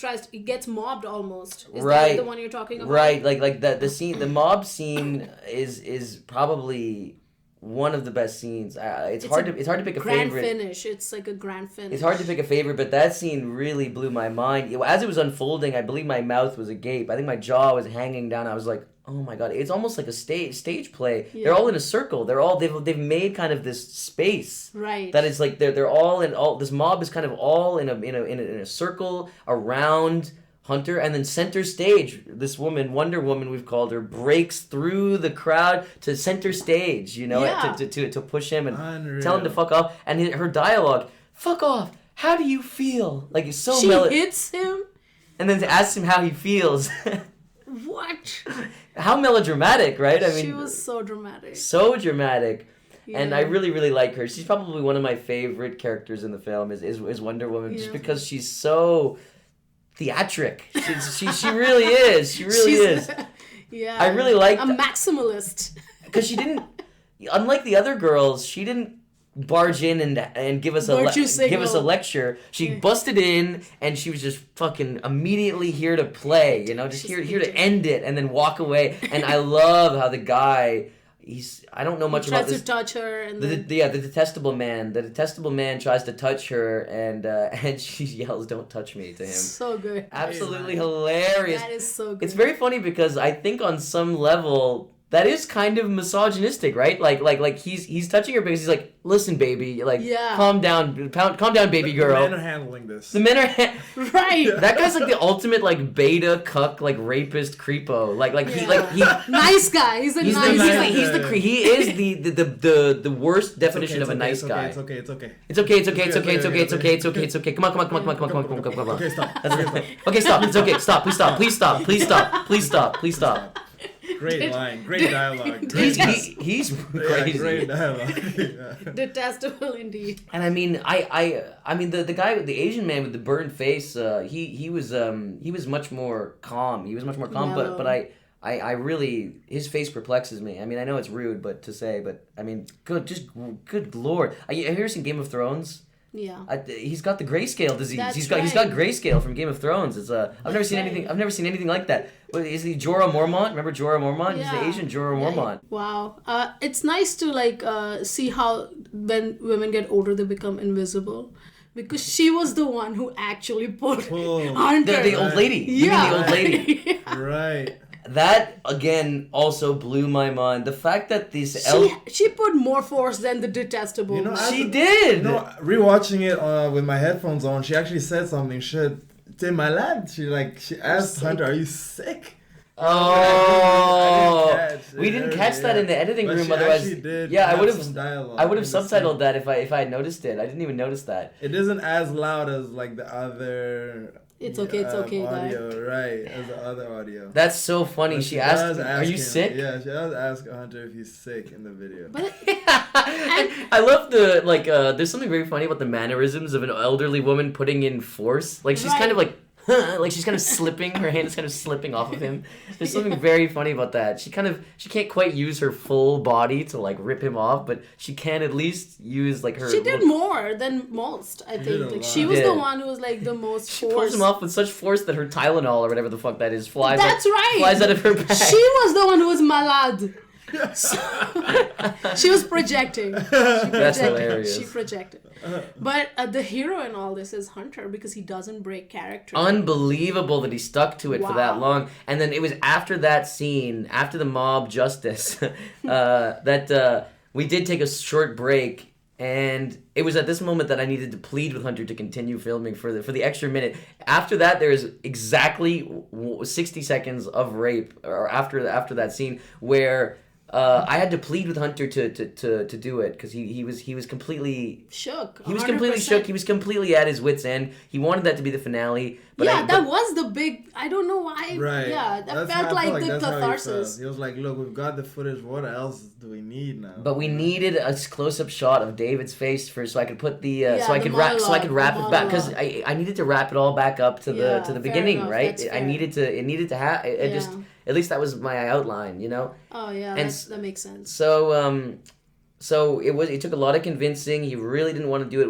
gets mobbed almost. Is Right. that the one you're talking about? right, like the scene, the mob scene is probably one of the best scenes. It's hard to pick a Grand favorite. finish. It's like a grand finish. It's hard to pick a favorite, but that scene really blew my mind. As it was unfolding, I believe my mouth was agape. I think my jaw was hanging down. I was like, "Oh my god!" It's almost like a stage play. Yeah. They're all in a circle. They've made kind of this space Right. that is like they're all in all. This mob is kind of all in a circle around Hunter, and then center stage, this woman, Wonder Woman, we've called her, breaks through the crowd to center stage, you know, Yeah. to push him and Unreal. tell him to fuck off. And her dialogue, "Fuck off. How do you feel?" Like it's so She hits him. and then asks him how he feels. What? How melodramatic, right? I mean, She was so dramatic. so dramatic. And I Yeah. really, really like her. She's probably one of my favorite characters in the film is Wonder Woman, just Yeah. because she's so theatric. She really is. She really is. Yeah. I really liked a maximalist. because she didn't, unlike the other girls, she didn't barge in and give us Virtue give us a signal. lecture. She busted in and she was just fucking immediately here to play. You know, just She's here to amazing. end it and then walk away. And I love how the guy. I don't know much about Tries this. to touch her and The then, detestable man. The detestable man tries to touch her, and she yells, "Don't touch me!" to him. so good. Absolutely hilarious. That is so good. It's very funny because I think on some level that is kind of misogynistic, right? Like he's touching her because he's like, "Listen, baby, like Yeah. calm down, baby girl." The men are handling this. The men are. right. That guy's like the ultimate like beta cuck like rapist creepo. He Nice guy. He's a He's nice the, guy. he is the worst definition of a nice guy. It's okay. It's okay. It's okay. Come on. Okay, stop. Okay, stop. It's okay. Stop. Please stop. Great line. Great dialogue. He's Great crazy. great dialogue. Yeah. Detestable indeed. And I mean, I mean the guy, the Asian man with the burned face, he was much more calm. He was much more calm, Mellow. but I really, his face perplexes me. I mean, I know it's rude, but I mean, good lord. Have you ever seen Game of Thrones? Yeah. He's got the grayscale disease. That's He's got right. grayscale from Game of Thrones. It's I've never seen anything. I've never seen anything like that. What, is he Jorah Mormont? Remember Jorah Mormont? He's the Asian Jorah Mormont. Wow. It's nice to like see how when women get older they become invisible. Because she was the one who actually put Oh. Hunter. The old lady. You mean the old lady? Right. That again also blew my mind. The fact that these She put more force than the detestable. You know, man. she did. Rewatching it with my headphones on, she actually said something. She said, "T'es malade?" She asked sick. Hunter, "Are you sick?" Oh, I didn't catch we didn't catch that in the editing But room. she Otherwise, actually did yeah, I have would have. some dialogue I would have in the subtitled scene. that if I had noticed it. I didn't even notice that. It isn't as loud as like the other. It's okay guy. audio, right? As the other audio. That's so funny. But She does asked, ask "Are you him- sick?" Yeah, she does ask Hunter if he's sick in the video. But I love the there's something very funny about the mannerisms of an elderly woman putting in force. Like she's kind of Right. like like she's kind of slipping, her hand is kind of slipping off of him. There's something very funny about that. She can't quite use her full body to like rip him off, but she can at least use like her she did more than most, I did a think. Like, lot. she She was the did. one who was like the most She pulls forced. him off with such force that her Tylenol or whatever the fuck that is flies That's right. flies out of her bag. She was the one who was malad. She was projecting. That's hilarious. She projected. But the hero in all this is Hunter because he doesn't break character. Unbelievable that he stuck to it for that Wow. long. And then it was after that scene, after the mob justice, that we did take a short break. And it was at this moment that I needed to plead with Hunter to continue filming for the extra minute. After that, there is exactly 60 seconds of rape, or after that scene where I had to plead with Hunter to do it because he was completely shook. He was completely 100%. shook. He was completely at his wits' end. He wanted that to be the finale. But That was the big. I don't know why. Right. Yeah, that That's felt how I like feel the that's how he catharsis. felt. He was like, "Look, we've got the footage. What else do we need now?" But we needed a close-up shot of David's face first, so I could put the so I the could wrap monologue, it back because monologue. I needed to wrap it all back up to Yeah, the fair beginning, enough, right? that's I fair. needed to have it just Yeah. at least that was my outline, you know. Oh yeah, And that makes sense. So it took a lot of convincing. He really didn't want to do it.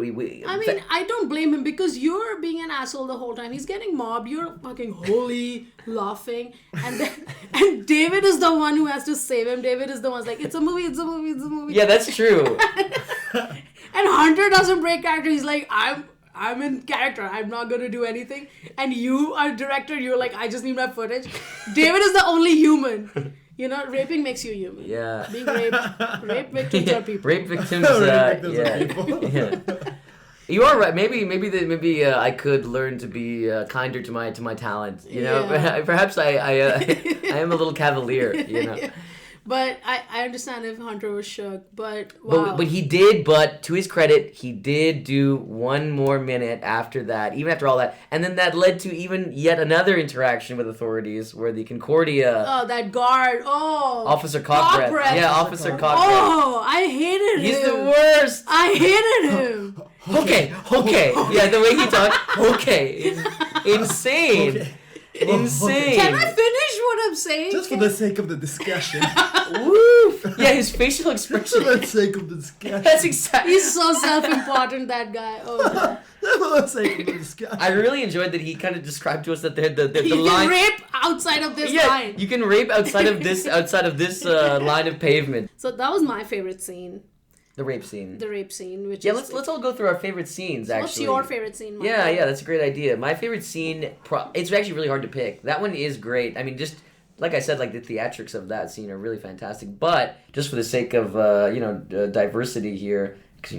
I mean, I don't blame him because you're being an asshole the whole time. He's getting mobbed. You're fucking holy laughing, and David is the one who has to save him. David is the one who's like, it's a movie, it's a movie, it's a movie. yeah, that's true. And Hunter doesn't break character. He's like, I'm in character. I'm not gonna do anything. And you are director. You're like, I just need my footage. David is the only human. You know, raping makes you human. Yeah. Being rape victims are people. Rape victims. Rape victims are yeah. people. Yeah. You are right. Maybe I could learn to be kinder to my talent. You know, Yeah. perhaps I am a little cavalier. You know. But I understand if Hunter was shook. But wow. But he did. But to his credit, he did do one more minute after that, even after all that, and then that led to even yet another interaction with authorities, where the Concordia Oh, that guard. Oh. Officer Cockbreath. Yeah, Officer Cockbreath. Oh, I hated him. He's the worst. I hated him. Okay. Yeah, the way he talked. Okay. Insane. Insane. Can I finish what I'm saying? Just for the sake of the discussion. Woo! Yeah, his facial expression. For the sake of the discussion. That's exactly. He's so self-important, that guy. Oh, God. For the sake of the discussion. I really enjoyed that he kind of described to us that the You line. can rape outside of this Yeah, line. you can rape outside of this line of pavement. So that was my favorite scene, The rape scene. the rape scene. Which Yeah, is, let's all go through our favorite scenes. Actually, What's your favorite scene, Michael? Yeah, that's a great idea. My favorite scene, it's actually really hard to pick. That one is great. I mean, just like I said, like the theatrics of that scene are really fantastic. But just for the sake of diversity here, because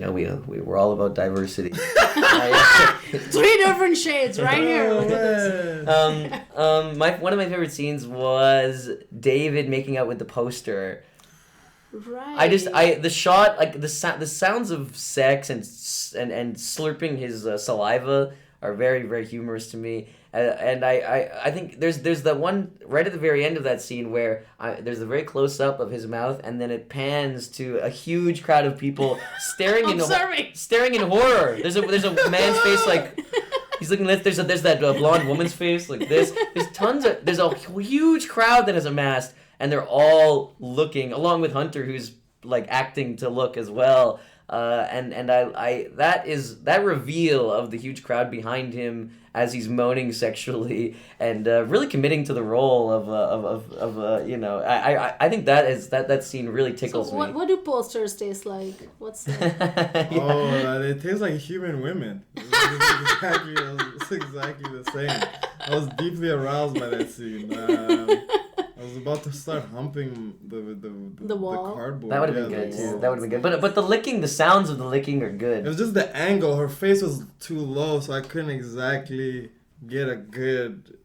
we're all about diversity. Three different shades right here. Oh, man. One of my favorite scenes was David making out with the poster. Right. The shot, like the sounds of sex and slurping his saliva are very, very humorous to me. And I think there's that one right at the very end of that scene where there's a very close up of his mouth, and then it pans to a huge crowd of people staring in horror. There's a man's face like he's looking. There's that blonde woman's face like this. There's a huge crowd that has amassed. And they're all looking, along with Hunter, who's like acting to look as well. And that reveal of the huge crowd behind him as he's moaning sexually and really committing to the role I think that scene really tickles So me. what do posters taste like? What's that? Oh, they taste like human women. It's exactly the same. I was deeply aroused by that scene. I was about to start humping the wall. the cardboard. That would have been good too. That would have been good. But the licking, the sounds of the licking are good. It was just the angle. Her face was too low, so I couldn't exactly get a good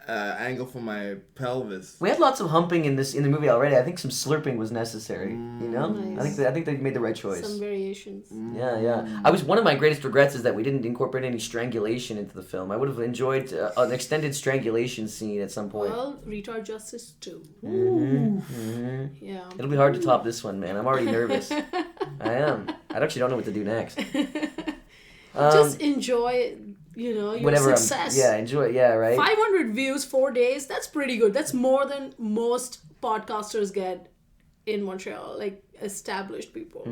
angle for my pelvis. We had lots of humping in the movie already. I think some slurping was necessary. You know, Nice. I think they made the right choice. Some variations. Yeah. One of my greatest regrets is that we didn't incorporate any strangulation into the film. I would have enjoyed an extended strangulation scene at some point. Well, Retard Justice 2. Yeah. It'll be hard to top this one, man. I'm already nervous. I am. I actually don't know what to do next. Just enjoy, your Whatever. success. Enjoy. Yeah, right. 500 views, 4 days. That's pretty good. That's more than most podcasters get in Montreal, like established people.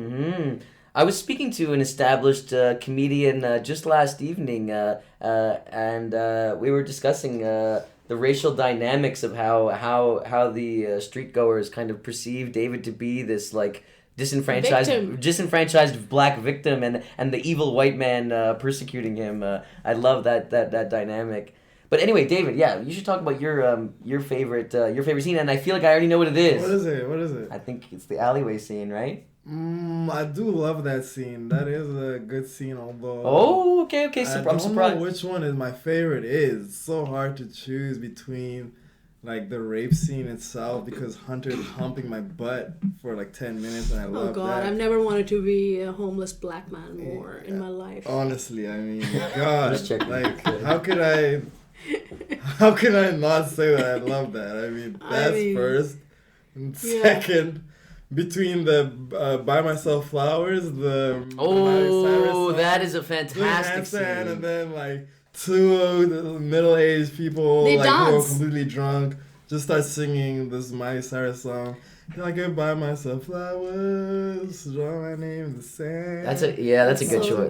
I was speaking to an established comedian just last evening, and we were discussing the racial dynamics of how the street goers kind of perceive David to be this like disenfranchised black victim and the evil white man persecuting him. I love that dynamic. But anyway, David, you should talk about your favorite scene, and I feel like I already know what it is. What is it? I think it's the alleyway scene, right? I do love that scene. That is a good scene, although. Oh, okay. I don't know which one is my favorite. It's so hard to choose between, like, the rape scene itself because Hunter's humping my butt for like 10 minutes, and I love that. Oh God, I've never wanted to be a homeless black man more in my life. Honestly, I mean, God, Just checking. like, how could I not say that I love that? I mean, that's first. And second, between the Buy Myself Flowers, the Miley Cyrus song, that is a fantastic scene. And then like two middle-aged people They like who are dance. completely drunk just start singing this Miley Cyrus song. I can buy myself flowers, draw my name in the sand. That's a good choice.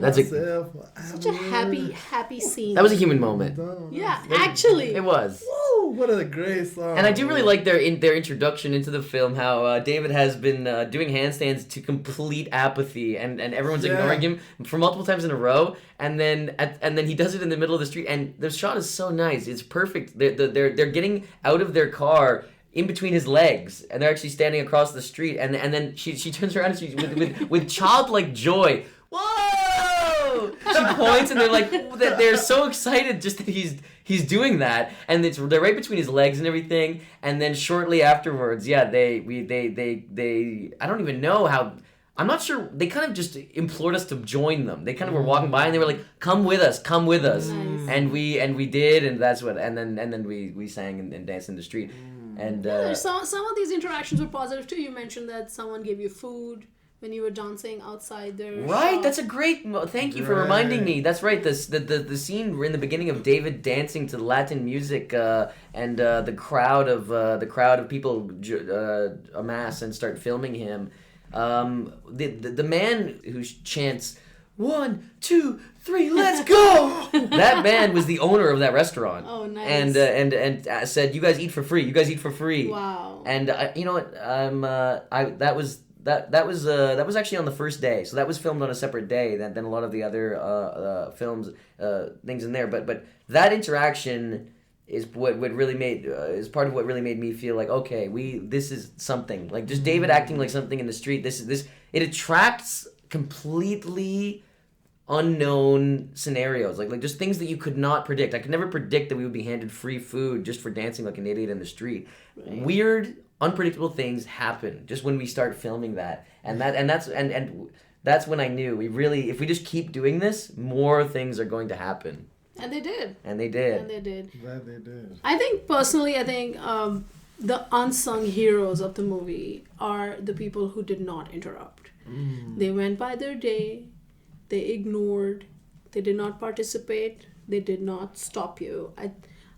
Such a happy scene. That was a human moment. Yeah, actually. It was. Woo, what a great song. And I do really like their introduction into the film, how David has been doing handstands to complete apathy, and everyone's ignoring him for multiple times in a row, and then he does it in the middle of the street, and the shot is so nice. It's perfect. They're getting out of their car in between his legs, and they're actually standing across the street, and then she turns around and she with childlike joy. Whoa! She points, and they're so excited just that he's doing that, and they're right between his legs and everything. And then shortly afterwards, they I don't even know how. I'm not sure. They kind of just implored us to join them. They kind of were walking by and they were like, "Come with us, come with us," Nice. and we did, and that's what. And then we sang and danced in the street. And some of these interactions were positive too. You mentioned that someone gave you food when you were dancing outside their right, shop. that's a great. Thank you for reminding me. That's right. The scene in the beginning of David dancing to Latin music, and the crowd of people amass and start filming him. The man who chants 1, 2, 3, let's go. That man was the owner of that restaurant. Oh, nice. And said, "You guys eat for free. You guys eat for free." Wow. And you know what? That was actually on the first day. So that was filmed on a separate day than a lot of the other films things in there. But that interaction is what really made is part of what really made me feel like, okay, this is something. Like just David acting like something in the street. This it attracts completely unknown scenarios, like just things that you could not predict. I could never predict that we would be handed free food just for dancing like an idiot in the street. Right. Weird, unpredictable things happen just when we start filming that, and that's when I knew if we just keep doing this, more things are going to happen. And they did. And they did. Glad they did. I think personally, the unsung heroes of the movie are the people who did not interrupt. They went by their day. They ignored. They did not participate. They did not stop you.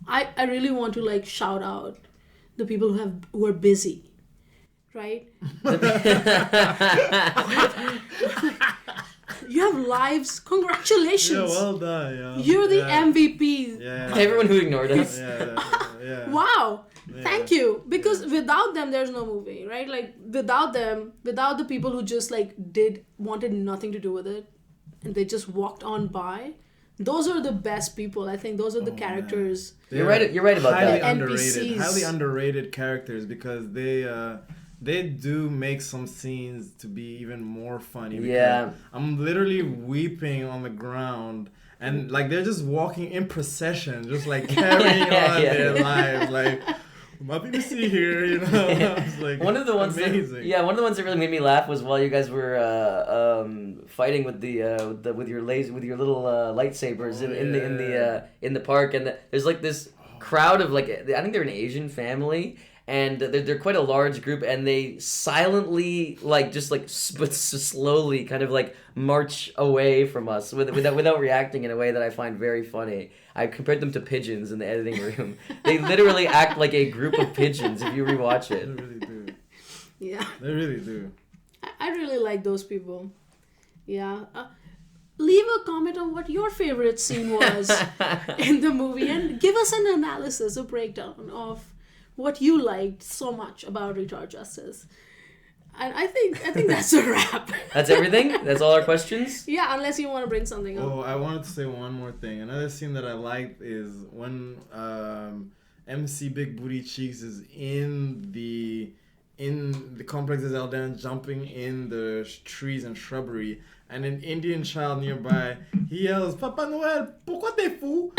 I really want to shout out the people who are busy, right? You have lives. Congratulations. Yeah, well done. Yeah. You're the MVPs. Yeah. Everyone who ignored us. Yeah. Wow. Yeah. Thank you. Because without them, there's no movie, right? Without them, without the people who just wanted nothing to do with it, and they just walked on by. Those are the best people. I think those are the characters. You're right about highly that. Underrated, NPCs. highly underrated characters because they they do make some scenes to be even more funny. Because Yeah. I'm literally weeping on the ground. And like they're just walking in procession, just like carrying on their lives. Like nothing to see here, you know. I was like, one of the ones amazing. one of the ones that really made me laugh was while you guys were fighting with with your little lightsabers in the park, and there's like this crowd of like, I think they're an Asian family. And they're quite a large group, and they silently, like, just like slowly kind of like march away from us without reacting in a way that I find very funny. I compared them to pigeons in the editing room. They literally act like a group of pigeons if you rewatch it. They really do. Yeah. They really do. I really like those people. Yeah. Leave a comment on what your favorite scene was in the movie, and give us an analysis, a breakdown of what you liked so much about Retard Justice. And I think that's a wrap. That's everything? That's all our questions? Yeah, unless you want to bring something up. Oh, I wanted to say one more thing. Another scene that I liked is when MC Big Booty Cheeks is in the complex of Eldan, jumping in the trees and shrubbery, and an Indian child nearby, he yells, "Papa Noel, pourquoi t'es fou?"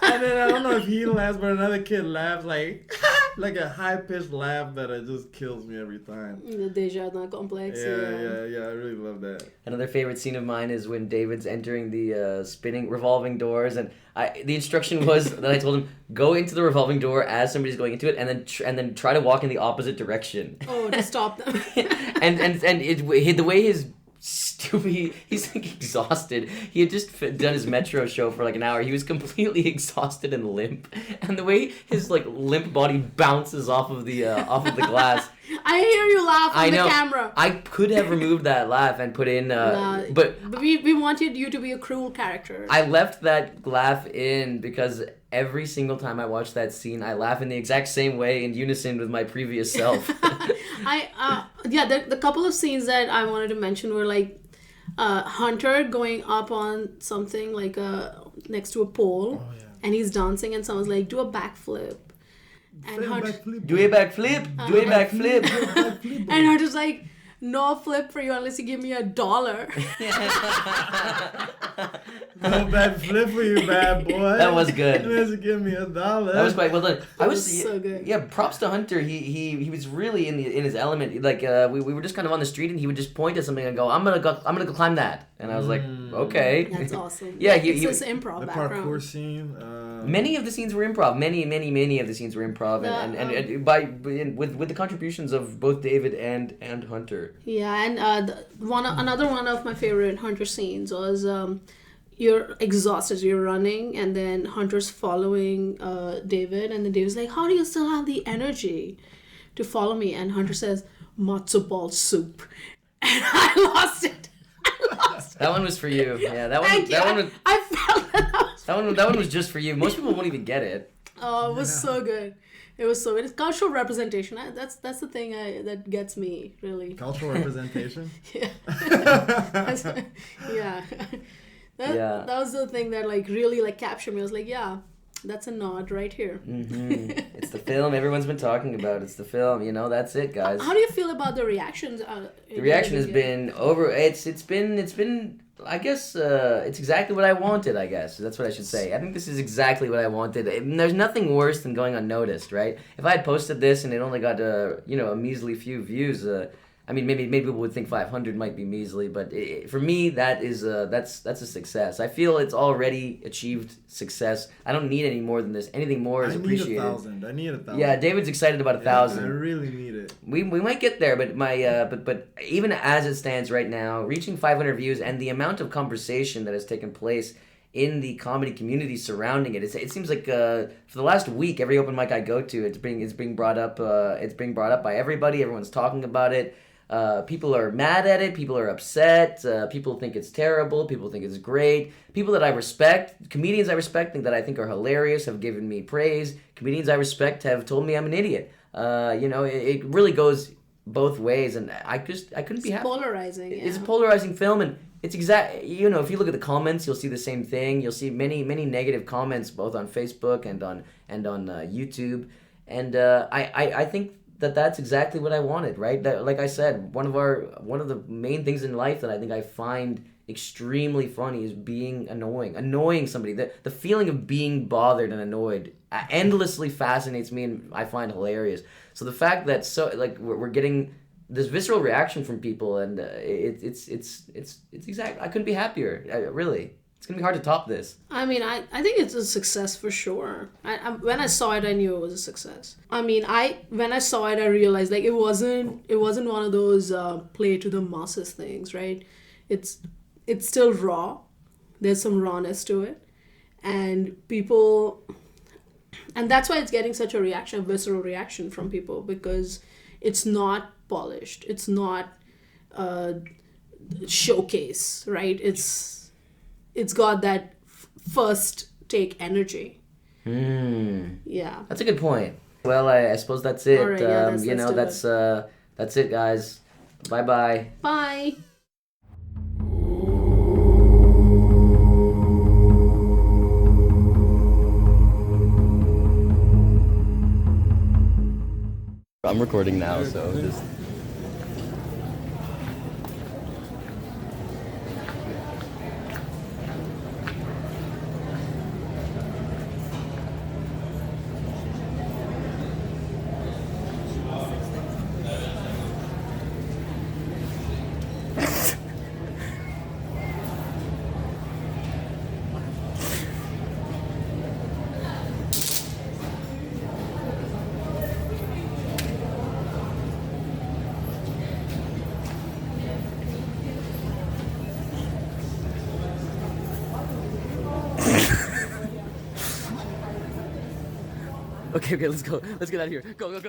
And then I don't know if he laughs, but another kid laughs like like a high-pitched laugh that it just kills me every time. The Desjardins complex. Yeah, I really love that. Another favorite scene of mine is when David's entering the spinning revolving doors, and the instruction was that I told him, go into the revolving door as somebody's going into it, and then try to walk in the opposite direction. Oh, to stop them. the way his stupid, he's like exhausted. He had just done his metro show for like an hour. He was completely exhausted and limp, and the way his like limp body bounces off of the glass. I hear you laugh on the camera. I could have removed that laugh and put in, but we wanted you to be a cruel character. I left that laugh in because every single time I watch that scene, I laugh in the exact same way in unison with my previous self. The couple of scenes that I wanted to mention were like Hunter going up on something like next to a pole, and he's dancing, and someone's like, do a backflip. And Hunter, do a backflip, do a backflip. And Hunter's like, no flip for you unless you give me $1. No bad flip for you, bad boy. That was good. Unless you give me $1. That was quite well done. That was so good. Yeah, props to Hunter. He was really in his element. Like we were just kind of on the street, and he would just point at something and go, I'm gonna go climb that. And I was like, okay. That's awesome. Yeah, it's this improv the background. parkour scene. Many of the scenes were improv. Many of the scenes were improv, and with the contributions of both David and Hunter. Yeah, and another one of my favorite Hunter scenes was you're exhausted, you're running, and then Hunter's following David, and then David's like, how do you still have the energy to follow me? And Hunter says, matzo ball soup. And I lost it. That one was for you. Yeah, that one. I felt that one was just for you. Most people won't even get it. Oh, it was so good. It was so good. It's cultural representation. That's the thing that gets me, really. Cultural representation? Yeah. Yeah. That was the thing that like really like captured me. I was like, yeah, that's a nod right here. Mm-hmm. It's the film everyone's been talking about. It's the film. You know, that's it, guys. How do you feel about the reactions? The reaction has been over. It's been. I guess it's exactly what I wanted, I guess. That's what I should say. I think this is exactly what I wanted. There's nothing worse than going unnoticed, right? If I had posted this and it only got a measly few views, I mean, maybe people would think 500 might be measly, but for me, that's a success. I feel it's already achieved success. I don't need any more than this. Anything more is appreciated. I need 1,000. Yeah, David's excited about 1,000. I really need it. We might get there, but but even as it stands right now, reaching 500 views and the amount of conversation that has taken place in the comedy community surrounding it, it seems like for the last week, every open mic I go to, it's being brought up. It's being brought up by everybody. Everyone's talking about it. People are mad at it. People are upset. People think it's terrible. People think it's great. People that I respect, comedians I respect, and that I think are hilarious, have given me praise. Comedians I respect have told me I'm an idiot. It really goes both ways, and I couldn't be happy. Polarizing. Yeah. It's a polarizing film, and it's if you look at the comments, you'll see the same thing. You'll see many negative comments both on Facebook and on YouTube, and I think that that's exactly what I wanted, right? That, like I said, one of the main things in life that I think I find extremely funny is being annoying somebody. The feeling of being bothered and annoyed endlessly fascinates me, and I find hilarious. So the fact that we're getting this visceral reaction from people, and it's exact. I couldn't be happier. Really, it's gonna be hard to top this. I mean, I think it's a success for sure. When I saw it, I knew it was a success. I mean, when I saw it, I realized like it wasn't one of those play to the masses things, right? It's still raw. There's some rawness to it, and that's why it's getting such a visceral reaction from people, because it's not polished. It's not showcase, right? It's got that first take energy. Yeah. That's a good point. Well, I suppose that's it. All right, yeah, that's it, guys. Bye. Bye. I'm recording now, so just. Okay, let's go. Let's get out of here. Go.